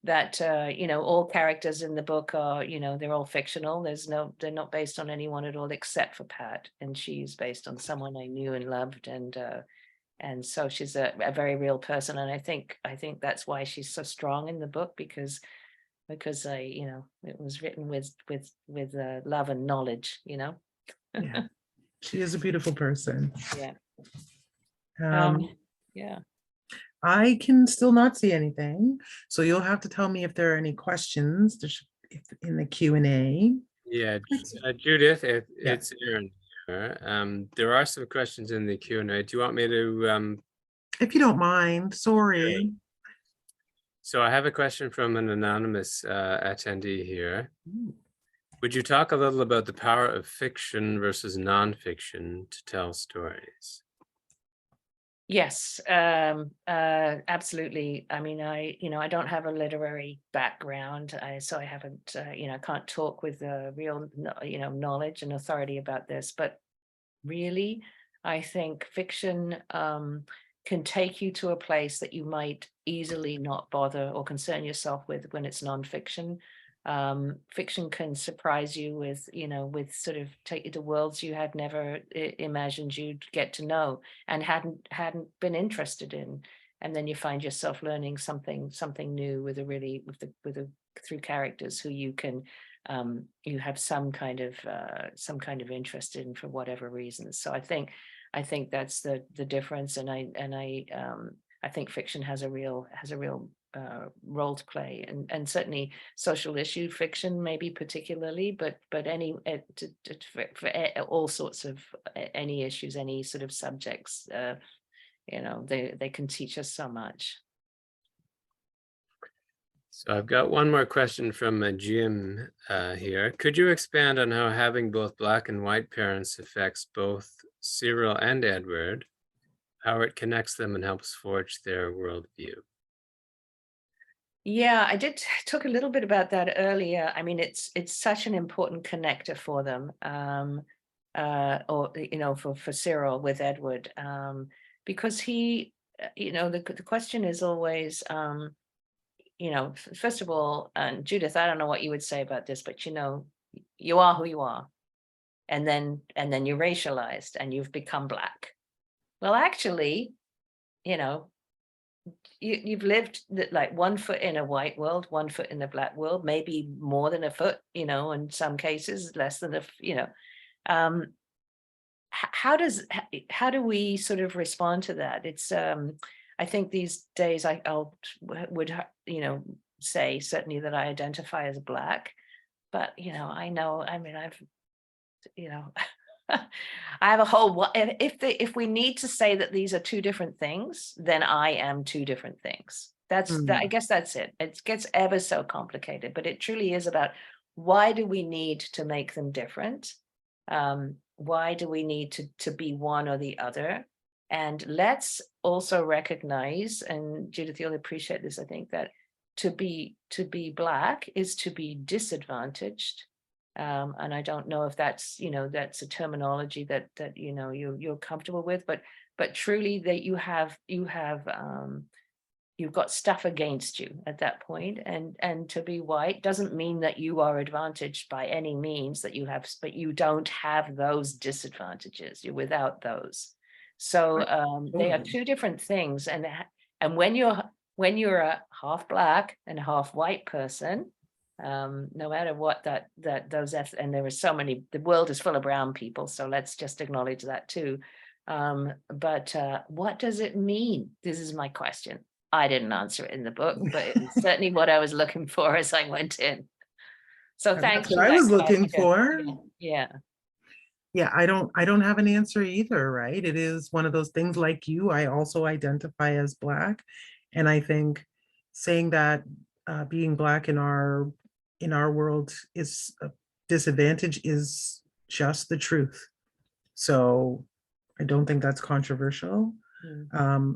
that all characters in the book are, they're all fictional. They're not based on anyone at all except for Pat, and she's based on someone I knew and loved, and so she's a very real person. And I think that's why she's so strong in the book, because it was written with love and knowledge. yeah, she is a beautiful person. Yeah. Um, Yeah. I can still not see anything, so you'll have to tell me if there are any questions. There should if in the Q&A. Yeah, Judith, Yeah. it's Aaron here. There are some questions in the Q&A. Do you want me to? If you don't mind, sorry. Sure. So I have a question from an anonymous attendee here. Would you talk a little about the power of fiction versus nonfiction to tell stories? Yes, absolutely. I mean, I don't have a literary background, so I haven't, can't talk with real, knowledge and authority about this. But really, I think fiction can take you to a place that you might easily not bother or concern yourself with when it's nonfiction. Fiction can surprise you with, with sort of take you to worlds you had never imagined you'd get to know and hadn't been interested in. And then you find yourself learning something new with through characters who you can you have some kind of interest in for whatever reasons. So I think that's the difference, and I think fiction has a real role to play, and certainly social issue fiction maybe particularly, but any for all sorts of any issues, any sort of subjects, they can teach us so much. So I've got one more question from Jim here. Could you expand on how having both Black and white parents affects both Cyril and Edward, how it connects them and helps forge their worldview? Yeah, I did talk a little bit about that earlier. I mean, it's such an important connector for them, or for Cyril with Edward, because he, the question is always, first of all, and Judith, I don't know what you would say about this, but you are who you are, and then you're racialized and you've become Black. Well, actually, you've lived like 1 foot in a white world, 1 foot in the Black world, maybe more than a foot, in some cases, less than how do we sort of respond to that? It's I think these days I would say certainly that I identify as Black, but I know, I mean, I've I have a whole, if we need to say that these are two different things, then I am two different things. I guess that's it. It gets ever so complicated, but it truly is about, why do we need to make them different? Why do we need to be one or the other? And let's also recognize, and Judith, you'll appreciate this, I think, that to be Black is to be disadvantaged. And I don't know if that's a terminology that you're comfortable with, but truly that you've got stuff against you at that point, and to be white doesn't mean that you are advantaged by any means, but you don't have those disadvantages. You're without those. So they are two different things, and when you're a half Black and half white person, no matter what those, and there are so many, the world is full of brown people, so let's just acknowledge that too. But what does it mean? This is my question. I didn't answer it in the book, but it was certainly what I was looking for as I went in. So thanks. That's what I was looking for. Yeah. Yeah, I don't have an answer either, right? It is one of those things, like you, I also identify as Black. And I think saying that being Black in our world is a disadvantage is just the truth. So I don't think that's controversial.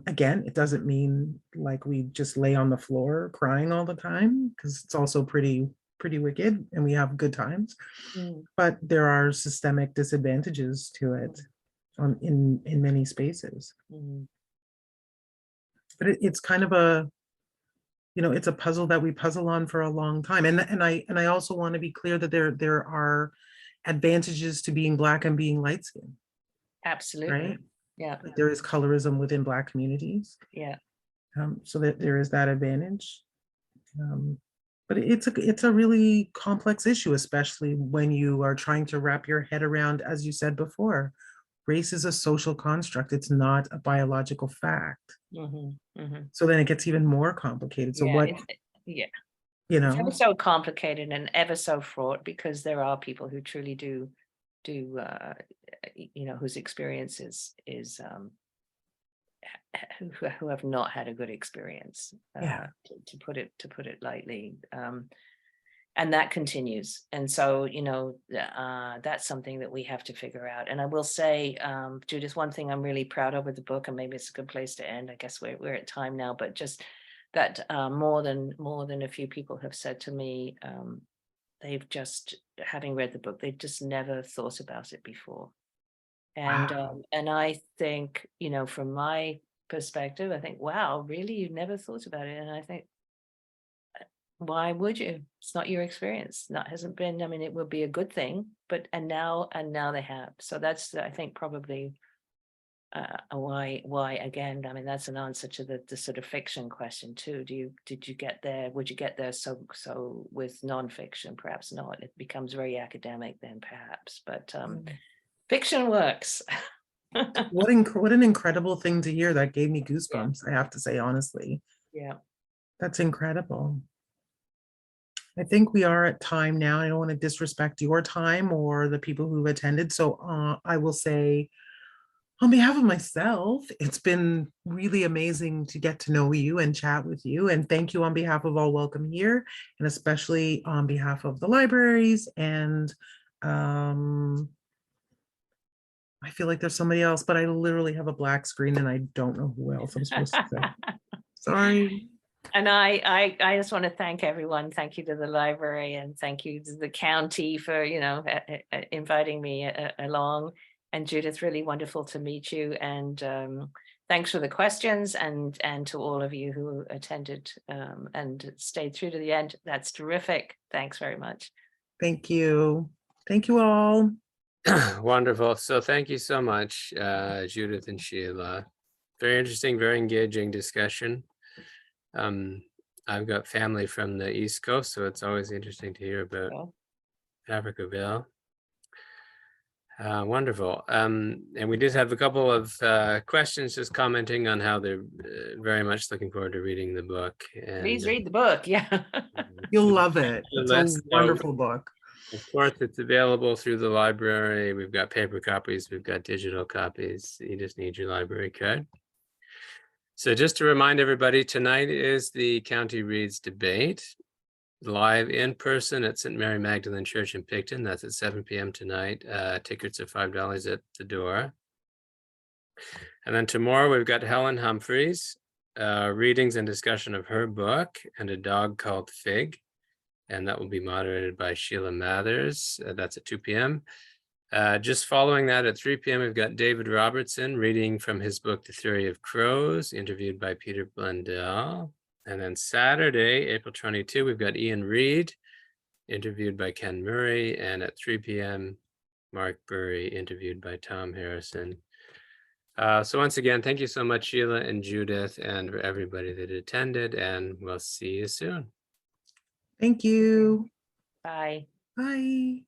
Again, it doesn't mean like we just lay on the floor crying all the time, because it's also pretty wicked, and we have good times. But there are systemic disadvantages to it in many spaces. But it's kind of a, it's a puzzle that we puzzle on for a long time. And I also want to be clear that there are advantages to being Black and being light skinned. Absolutely. Right? Yeah. Like there is colorism within Black communities. Yeah. So that there is that advantage. But it's a really complex issue, especially when you are trying to wrap your head around, as you said before, race is a social construct. It's not a biological fact. So then it gets even more complicated. So you It's ever know? so complicated and ever so fraught, because there are people who truly do, whose experience is who have not had a good experience, Yeah. to put it lightly. And that continues. And so, that's something that we have to figure out. And I will say, Judith, one thing I'm really proud of with the book, and maybe it's a good place to end. I guess we're at time now, but just that more than a few people have said to me, they've just, having read the book, they've just never thought about it before. And Wow. and I think, from my perspective, I think, wow, really, you never thought about it? And I think, why would you? It's not your experience. Not hasn't been. I mean, it would be a good thing, but and now they have. So that's, I think, probably why again. I mean, that's an answer to the sort of fiction question too. Did you get there? Would you get there? So with nonfiction, perhaps not. It becomes very academic then, perhaps. But fiction works. What an incredible thing to hear. That gave me goosebumps, I have to say, honestly. Yeah. That's incredible. I think we are at time now. I don't want to disrespect your time or the people who attended. So I will say, on behalf of myself, it's been really amazing to get to know you and chat with you. And thank you on behalf of All Welcome Here, and especially on behalf of the libraries. And I feel like there's somebody else, but I literally have a black screen and I don't know who else I'm supposed to say. Sorry. And I just want to thank everyone. Thank you to the library, and thank you to the county for, inviting me along. And Judith, really wonderful to meet you. And thanks for the questions, and to all of you who attended and stayed through to the end. That's terrific. Thanks very much. Thank you. Thank you all. Wonderful. So thank you so much, Judith and Sheila. Very interesting, very engaging discussion. I've got family from the East Coast, so it's always interesting to hear about Africaville. Wonderful. And we did have a couple of questions just commenting on how they're very much looking forward to reading the book. And Please read the book. Yeah. You'll love it. It's a So, wonderful book. of course, it's available through the library. We've got paper copies, we've got digital copies. You just need your library card. So just to remind everybody, tonight is the County Reads debate, live in person at St. Mary Magdalene Church in Picton. That's at 7 p.m. tonight. Tickets are $5 at the door. And then tomorrow we've got Helen Humphreys, readings and discussion of her book, And a Dog Called Fig. And that will be moderated by Sheila Mathers. That's at 2 p.m. Just following that at 3 p.m., we've got David Robertson reading from his book, The Theory of Crows, interviewed by Peter Blundell. And then Saturday, April 22, we've got Ian Reed, interviewed by Ken Murray. And at 3 p.m., Mark Burry, interviewed by Tom Harrison. So once again, thank you so much, Sheila and Judith, and for everybody that attended, and we'll see you soon. Thank you. Bye. Bye.